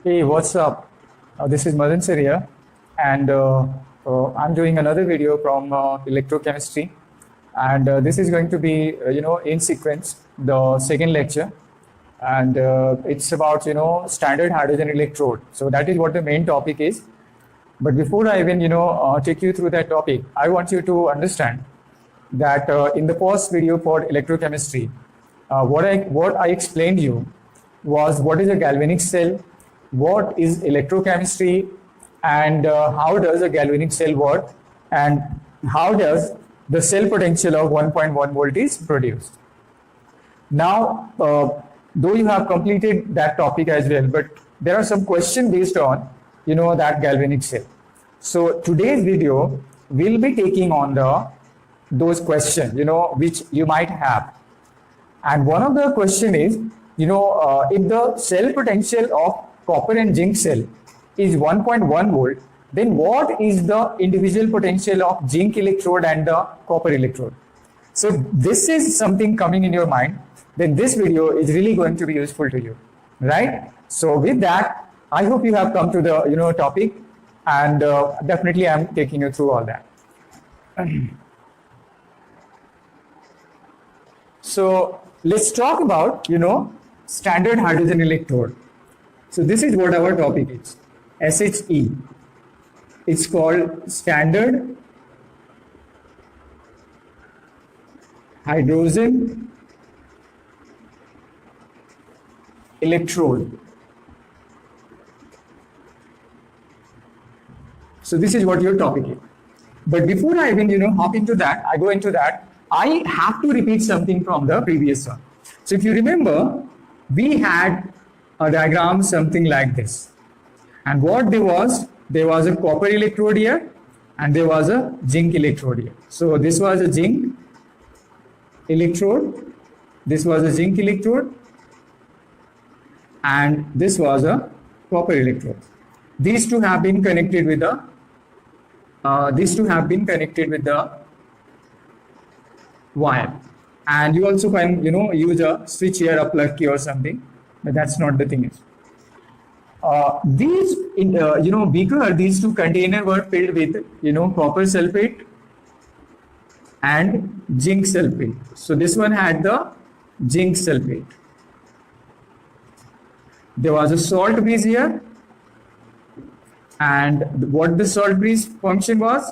Hey, what's up? This is Madan sir here, and I'm doing another video from electrochemistry, and this is going to be, in sequence, the second lecture, and it's about, standard hydrogen electrode. So that is what the main topic is. But before I even, take you through that topic, I want you to understand that in the first video for electrochemistry, what I explained you was what is a galvanic cell, what is electrochemistry, and how does a galvanic cell work, and how does the cell potential of 1.1 volt is produced. Now, though you have completed that topic as well, but there are some questions based on, that galvanic cell. So today's video will be taking on those questions, which you might have. And one of the question is, if the cell potential of copper and zinc cell is 1.1 volt, then what is the individual potential of zinc electrode and the copper electrode? So this is something coming in your mind, then this video is really going to be useful to you, right? So with that, I hope you have come to the topic, and definitely I'm taking you through all that. So let's talk about, standard hydrogen electrode. So this is what our topic is, S.H.E. It's called standard hydrogen electrode. So this is what your topic is. But before I even, hop into that, I go into that, I have to repeat something from the previous one. So if you remember, we had a diagram something like this. And what there was a copper electrode here, and there was a zinc electrode here. So this was a zinc electrode, this was a zinc electrode, and this was a copper electrode. These two have been connected with the wire. And you also can, use a switch here, a plug key or something, but that's not the thing. These, these two containers were filled with, copper sulfate and zinc sulfate. So this one had the zinc sulfate. There was a salt bridge here, and what the salt bridge function was?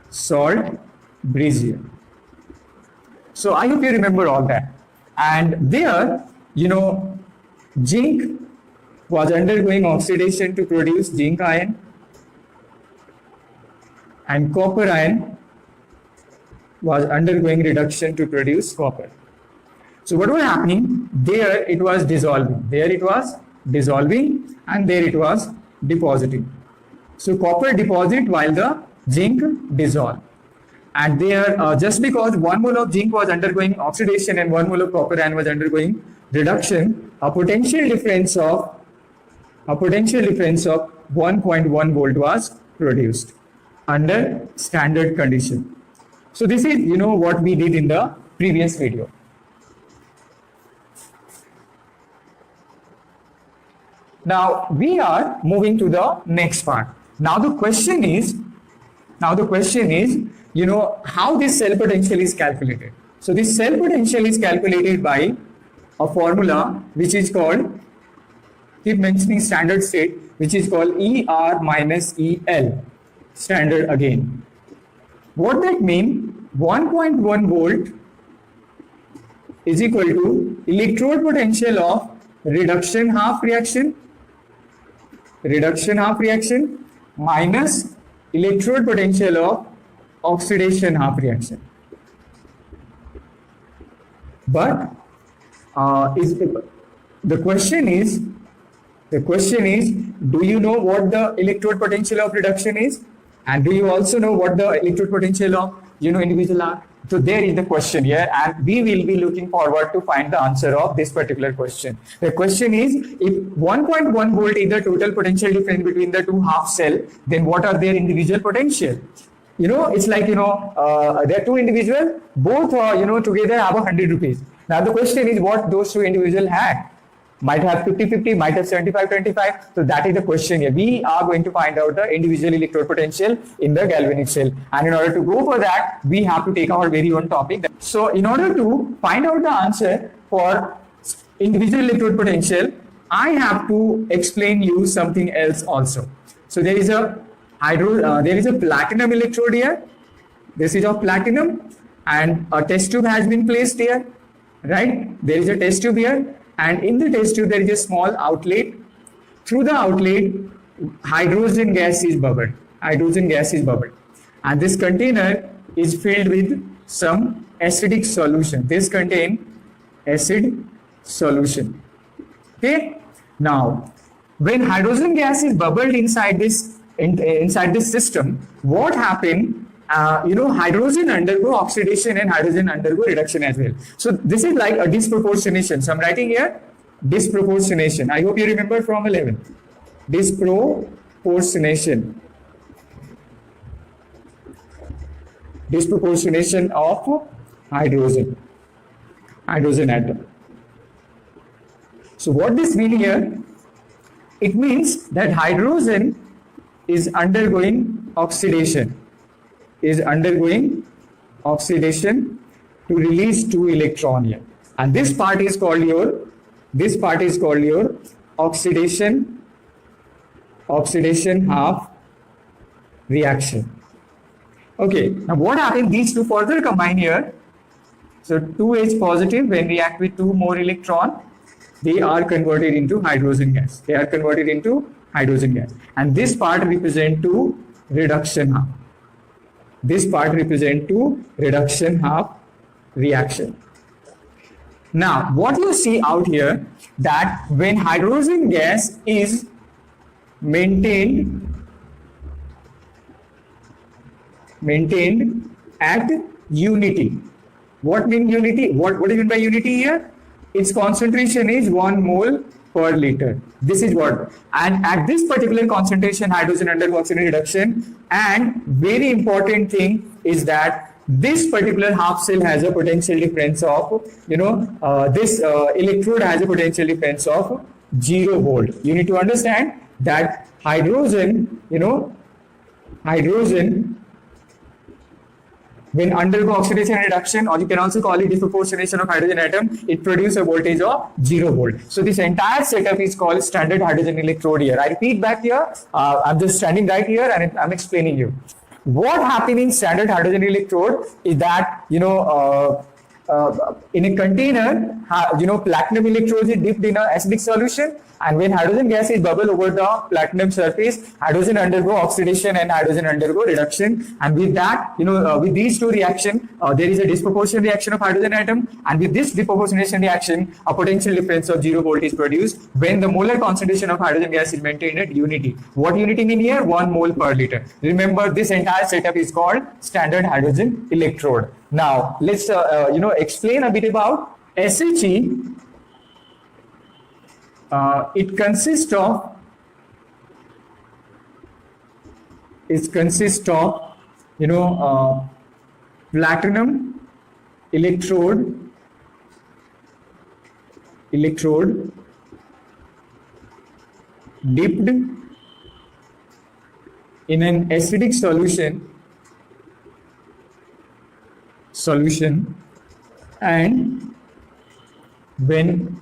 Salt bridge here. So I hope you remember all that. And there, zinc was undergoing oxidation to produce zinc ion, and copper ion was undergoing reduction to produce copper. So what was happening? There it was dissolving. There it was dissolving, and there it was depositing. So copper deposit while the zinc dissolve. And there, just because 1 mole of zinc was undergoing oxidation and 1 mole of copper ion was undergoing reduction, a potential difference of 1.1 volt was produced under standard condition. So this is, what we did in the previous video. Now we are moving to the next part. Now the question is, how this cell potential is calculated. So this cell potential is calculated by a formula which is called, keep mentioning standard state, which is called ER minus EL, standard again. What that means? 1.1 volt is equal to electrode potential of reduction half reaction minus electrode potential of oxidation half reaction. But the question is, do you know what the electrode potential of reduction is, and do you also know what the electrode potential of individual are? So there is the question here, and we will be looking forward to find the answer of this particular question. The question is, if 1.1 volt is the total potential difference between the two half cell, then what are their individual potential? It's like, there are two individuals, both, together have 100 rupees. Now the question is what those two individuals had. might have 50-50, might have 75-25. So that is the question here. We are going to find out the individual electrode potential in the galvanic cell. And in order to go for that, we have to take our very own topic. So in order to find out the answer for individual electrode potential, I have to explain you something else also. So there is a platinum electrode here. This is of platinum, and a test tube has been placed here, right? There is a test tube here, and in the test tube there is a small outlet. Through the outlet, hydrogen gas is bubbled. Hydrogen gas is bubbled, and this container is filled with some acidic solution. This contains acid solution. Okay. Now, when hydrogen gas is bubbled inside this system, what happened? Hydrogen undergo oxidation and hydrogen undergo reduction as well. So this is like a disproportionation. So I'm writing here disproportionation. I hope you remember from 11. Disproportionation. Disproportionation of hydrogen atom. So what this means here? It means that hydrogen is undergoing oxidation. To release 2 electrons here, and this part is called your oxidation half reaction. Okay, now what happens? These two further combine here. So 2H positive, when react with 2 more electron, they are converted into hydrogen gas. And this part represent to reduction half. This part represent to reduction half reaction. Now, what you see out here, that when hydrogen gas is maintained at unity. What means unity? What do you mean by unity here? Its concentration is 1 mole per liter. This is what, and at this particular concentration, hydrogen undergoes oxidation reduction. And very important thing is that this particular half cell has a potential difference of, this electrode has a potential difference of 0 volt. You need to understand that hydrogen, when undergo oxidation and reduction, or you can also call it disproportionation of hydrogen atom, it produces a voltage of 0 volt. So this entire setup is called standard hydrogen electrode here. I repeat back here, I'm just standing right here and I'm explaining you. What happens in standard hydrogen electrode is that, in a container, platinum electrode is dipped in an acidic solution, and when hydrogen gas is bubbled over the platinum surface, hydrogen undergo oxidation and hydrogen undergo reduction. And with that, with these two reactions, there is a disproportionate reaction of hydrogen atom, and with this disproportionation reaction, a potential difference of 0 volt is produced when the molar concentration of hydrogen gas is maintained at unity. What unity mean here? 1 mole per liter. Remember, this entire setup is called standard hydrogen electrode. Now, let's explain a bit about S.H.E. It consists of platinum electrode dipped in an acidic solution, and when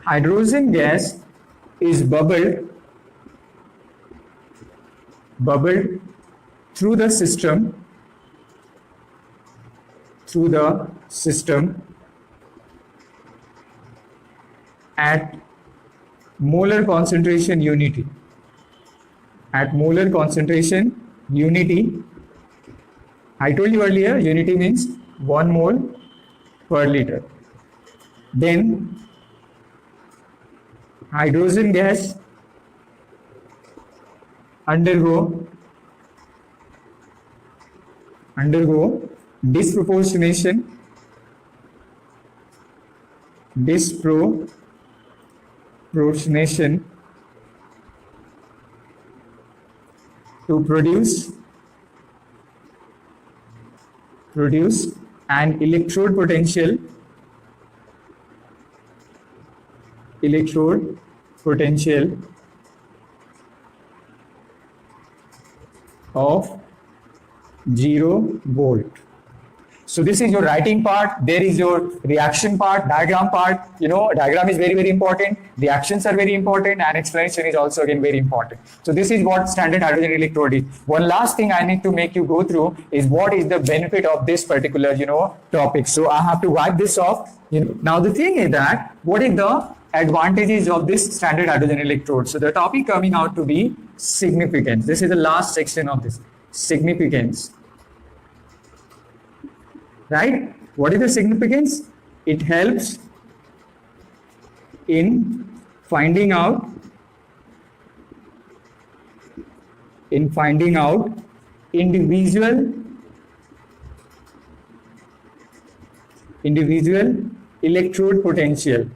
hydrogen gas is bubbled through the system at molar concentration unity. I told you earlier, unity means 1 mole per liter. Then hydrogen gas undergo disproportionation to produce an electrode potential electrode potential of 0 volt. So this is your writing part, there is your reaction part, diagram part. Diagram is very, very important, reactions are very important, and explanation is also again very important. So this is what standard hydrogen electrode is. One last thing I need to make you go through is what is the benefit of this particular, topic. So I have to wipe this off. Now the thing is that, what is the advantages of this standard hydrogen electrode? So the topic coming out to be significance. This is the last section of this, significance. Right? What is the significance? It helps in finding out individual electrode potential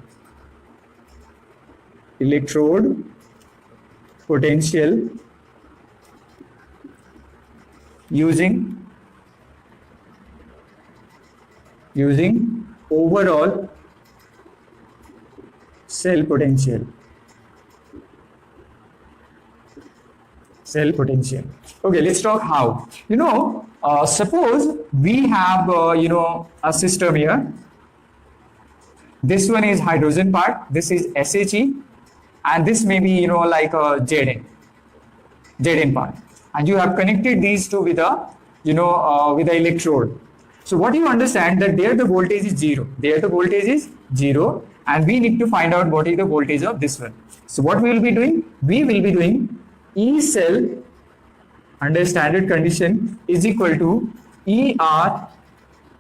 using overall cell potential. Okay, let's talk how. Suppose we have a system here. This one is hydrogen part, this is S.H.E, and this may be like a Zn part, and you have connected these two with a with the electrode. So what you understand that there the voltage is 0. There the voltage is 0, and we need to find out what is the voltage of this one. So what we will be doing? We will be doing E cell under standard condition is equal to ER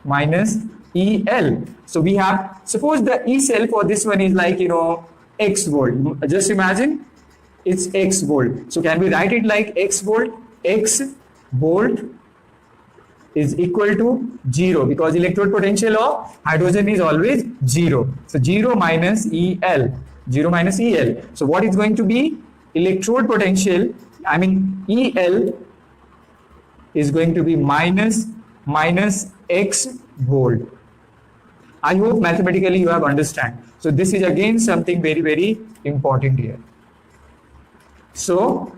minus EL. So we have, suppose the E cell for this one is like X volt. Just imagine it's X volt. So can we write it like X volt? X volt is equal to 0, because electrode potential of hydrogen is always 0. So 0 minus EL. So what is going to be electrode potential? EL is going to be minus X volt. I hope mathematically you have understand. So this is again something very, very important here. So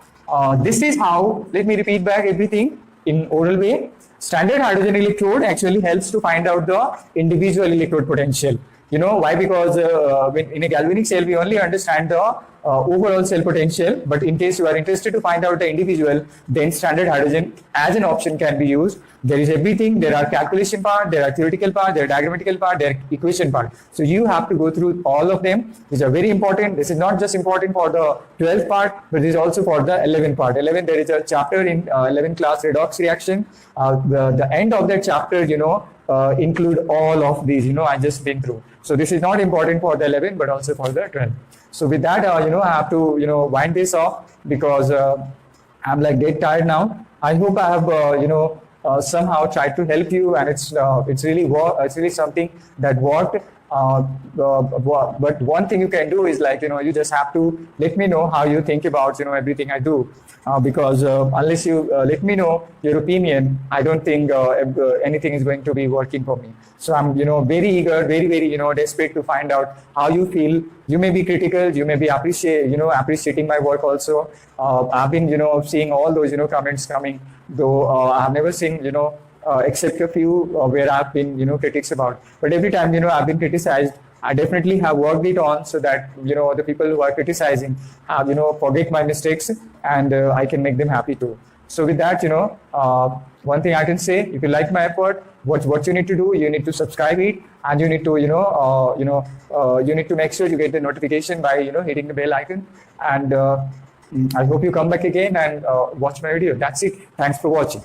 this is how, let me repeat back everything in oral way. Standard hydrogen electrode actually helps to find out the individual electrode potential. Why? Because in a galvanic cell, we only understand the overall cell potential, but in case you are interested to find out the individual, then standard hydrogen as an option can be used. There is everything. There are calculation part, there are theoretical part, there are diagrammatical part, there are equation part. So you have to go through all of them, which are very important. This is not just important for the 12th part, but this is also for the 11th part. 11, there is a chapter in 11th class redox reaction. The end of that chapter, include all of these, I just been through. So this is not important for the 11, but also for the 12. So with that, I have to, wind this off, because I'm like dead tired now. I hope I have, somehow tried to help you, and it's really something that worked. But one thing you can do is like, you just have to let me know how you think about, everything I do. Because unless you let me know your opinion, I don't think anything is going to be working for me. So I'm, very eager, very, very, desperate to find out how you feel. You may be critical, you may be appreciating my work also. I've been, seeing all those, comments coming, though I've never seen, except a few where I've been, critics about. But every time, I've been criticized, I definitely have worked it on so that, the people who are criticizing have, forget my mistakes, and I can make them happy too. So with that, one thing I can say, if you like my effort, what you need to do, you need to subscribe it, and you need to, you need to make sure you get the notification by, hitting the bell icon. And I hope you come back again and watch my video. That's it. Thanks for watching.